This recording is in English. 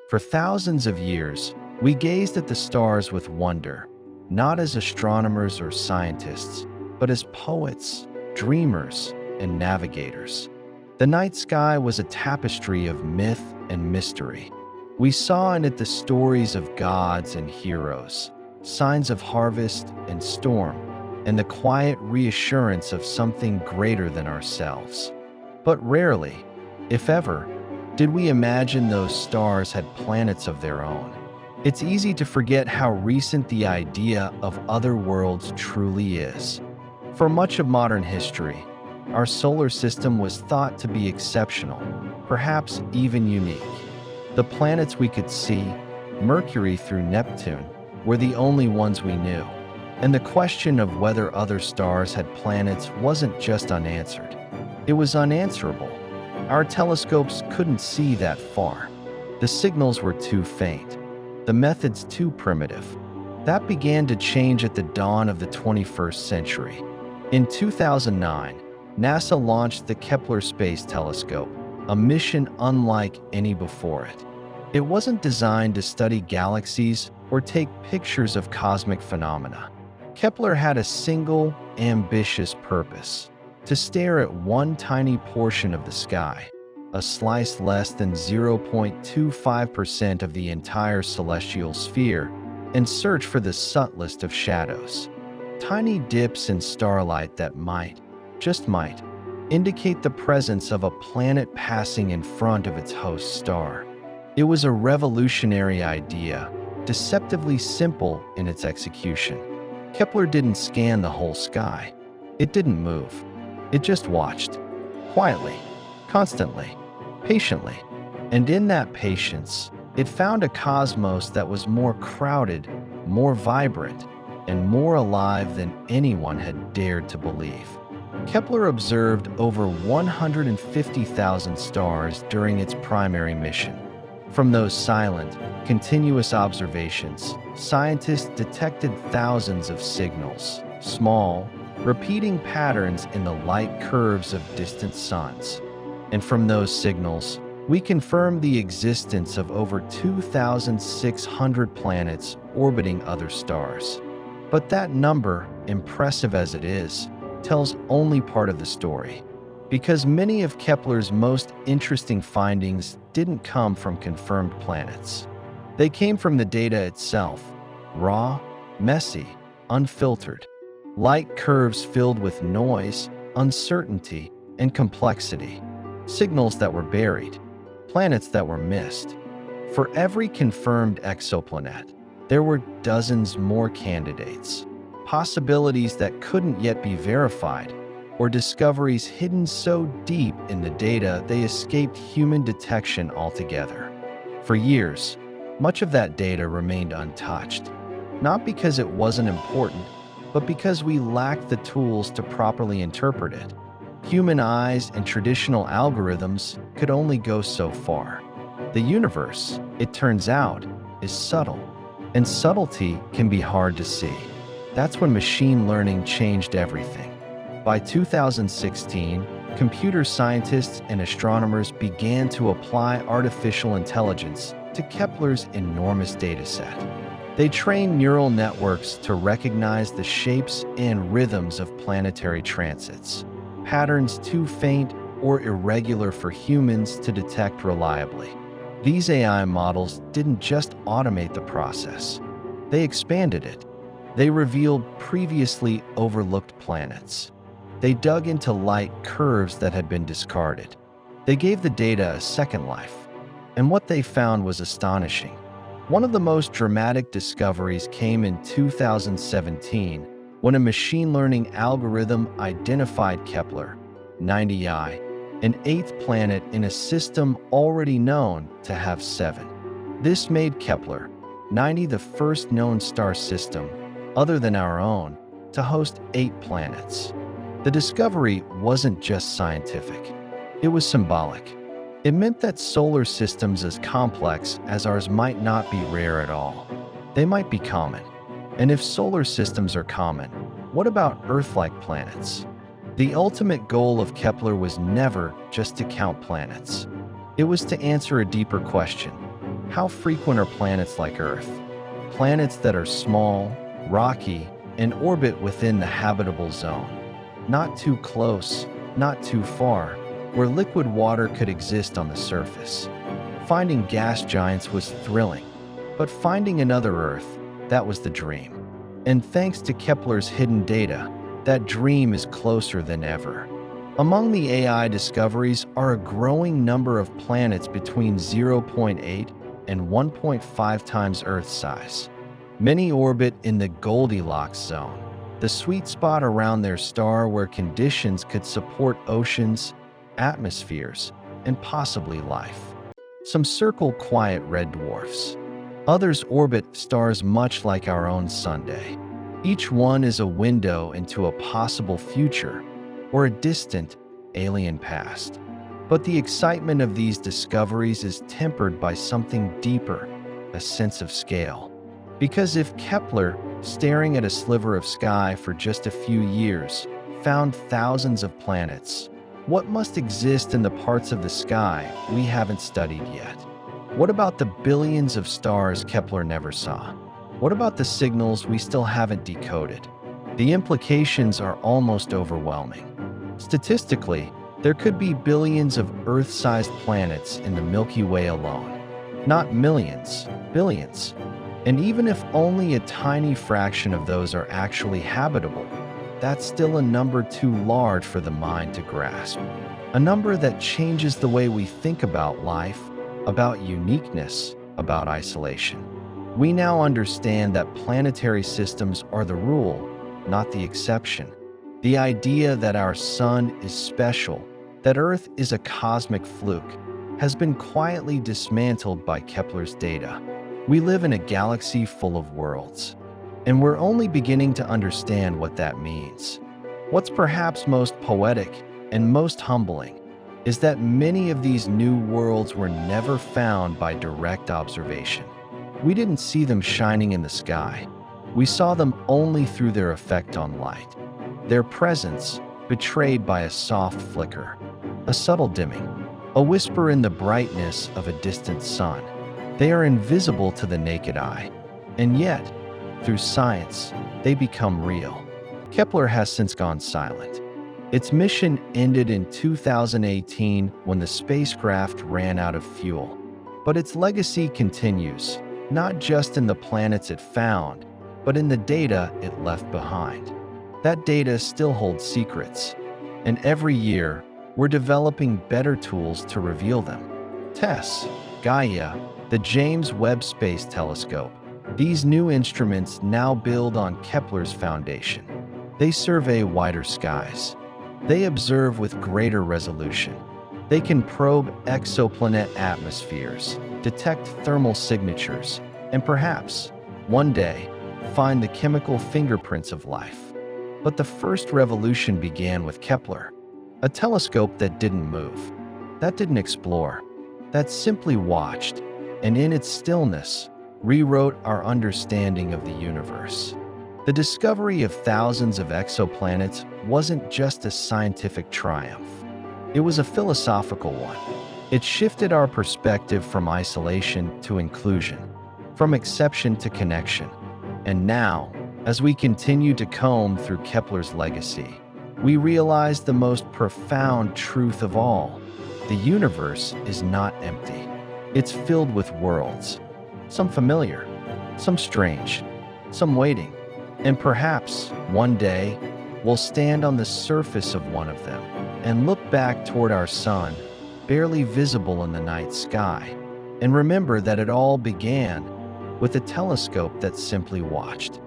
For thousands of years, we gazed at the stars with wonder, not as astronomers or scientists, but as poets, dreamers, and navigators. The night sky was a tapestry of myth and mystery. We saw in it the stories of gods and heroes, signs of harvest and storm, and the quiet reassurance of something greater than ourselves. But rarely, if ever, did we imagine those stars had planets of their own. It's easy to forget how recent the idea of other worlds truly is. For much of modern history, our solar system was thought to be exceptional, perhaps even unique. The planets we could see, Mercury through Neptune, were the only ones we knew. And the question of whether other stars had planets wasn't just unanswered. It was unanswerable. Our telescopes couldn't see that far. The signals were too faint. The methods too primitive. That began to change at the dawn of the 21st century. In 2009, NASA launched the Kepler Space Telescope, a mission unlike any before it. It wasn't designed to study galaxies or take pictures of cosmic phenomena. Kepler had a single, ambitious purpose: to stare at one tiny portion of the sky, a slice less than 0.25% of the entire celestial sphere, and search for the subtlest of shadows. Tiny dips in starlight that might, just might, indicate the presence of a planet passing in front of its host star. It was a revolutionary idea, deceptively simple in its execution. Kepler didn't scan the whole sky. It didn't move. It just watched, quietly, constantly, patiently. And in that patience, it found a cosmos that was more crowded, more vibrant, and more alive than anyone had dared to believe. Kepler observed over 150,000 stars during its primary mission. From those silent, continuous observations, scientists detected thousands of signals, small, repeating patterns in the light curves of distant suns. And from those signals, we confirmed the existence of over 2,600 planets orbiting other stars. But that number, impressive as it is, tells only part of the story. Because many of Kepler's most interesting findings didn't come from confirmed planets. They came from the data itself, raw, messy, unfiltered. Light curves filled with noise, uncertainty, and complexity. Signals that were buried. Planets that were missed. For every confirmed exoplanet, there were dozens more candidates. Possibilities that couldn't yet be verified, or discoveries hidden so deep in the data they escaped human detection altogether. For years, much of that data remained untouched, not because it wasn't important, but because we lacked the tools to properly interpret it. Human eyes and traditional algorithms could only go so far. The universe, it turns out, is subtle, and subtlety can be hard to see. That's when machine learning changed everything. By 2016, computer scientists and astronomers began to apply artificial intelligence to Kepler's enormous dataset. They trained neural networks to recognize the shapes and rhythms of planetary transits, patterns too faint or irregular for humans to detect reliably. These AI models didn't just automate the process, they expanded it. They revealed previously overlooked planets. They dug into light curves that had been discarded. They gave the data a second life. And what they found was astonishing. One of the most dramatic discoveries came in 2017 when a machine learning algorithm identified Kepler 90I, an eighth planet in a system already known to have 7. This made Kepler 90 the first known star system, other than our own, to host 8 planets. The discovery wasn't just scientific, it was symbolic. It meant that solar systems as complex as ours might not be rare at all. They might be common. And if solar systems are common, what about Earth-like planets? The ultimate goal of Kepler was never just to count planets. It was to answer a deeper question. How frequent are planets like Earth? Planets that are small, rocky, and orbit within the habitable zone. Not too close, not too far, where liquid water could exist on the surface. Finding gas giants was thrilling, but finding another Earth, that was the dream. And thanks to Kepler's hidden data, that dream is closer than ever. Among the AI discoveries are a growing number of planets between 0.8 and 1.5 times Earth size. Many orbit in the Goldilocks zone, the sweet spot around their star where conditions could support oceans, atmospheres, and possibly life. Some circle quiet red dwarfs. Others orbit stars much like our own Sunday. Each one is a window into a possible future or a distant, alien past. But the excitement of these discoveries is tempered by something deeper, a sense of scale. Because if Kepler, staring at a sliver of sky for just a few years, found thousands of planets, what must exist in the parts of the sky we haven't studied yet? What about the billions of stars Kepler never saw? What about the signals we still haven't decoded? The implications are almost overwhelming. Statistically, there could be billions of Earth-sized planets in the Milky Way alone. Not millions, billions. And even if only a tiny fraction of those are actually habitable, that's still a number too large for the mind to grasp. A number that changes the way we think about life, about uniqueness, about isolation. We now understand that planetary systems are the rule, not the exception. The idea that our sun is special, that Earth is a cosmic fluke, has been quietly dismantled by Kepler's data. We live in a galaxy full of worlds, and we're only beginning to understand what that means. What's perhaps most poetic and most humbling is that many of these new worlds were never found by direct observation. We didn't see them shining in the sky. We saw them only through their effect on light. Their presence betrayed by a soft flicker, a subtle dimming, a whisper in the brightness of a distant sun. They are invisible to the naked eye, and yet, through science, they become real. Kepler has since gone silent. Its mission ended in 2018 when the spacecraft ran out of fuel. But its legacy continues, not just in the planets it found, but in the data it left behind. That data still holds secrets, and every year, we're developing better tools to reveal them. TESS, Gaia, the James Webb Space Telescope. These new instruments now build on Kepler's foundation. They survey wider skies. They observe with greater resolution. They can probe exoplanet atmospheres, detect thermal signatures, and perhaps, one day, find the chemical fingerprints of life. But the first revolution began with Kepler, a telescope that didn't move, that didn't explore, that simply watched, and in its stillness, rewrote our understanding of the universe. The discovery of thousands of exoplanets wasn't just a scientific triumph. It was a philosophical one. It shifted our perspective from isolation to inclusion, from exception to connection. And now, as we continue to comb through Kepler's legacy, we realize the most profound truth of all. The universe is not empty. It's filled with worlds, some familiar, some strange, some waiting. And perhaps, one day, we'll stand on the surface of one of them and look back toward our sun, barely visible in the night sky, and remember that it all began with a telescope that simply watched.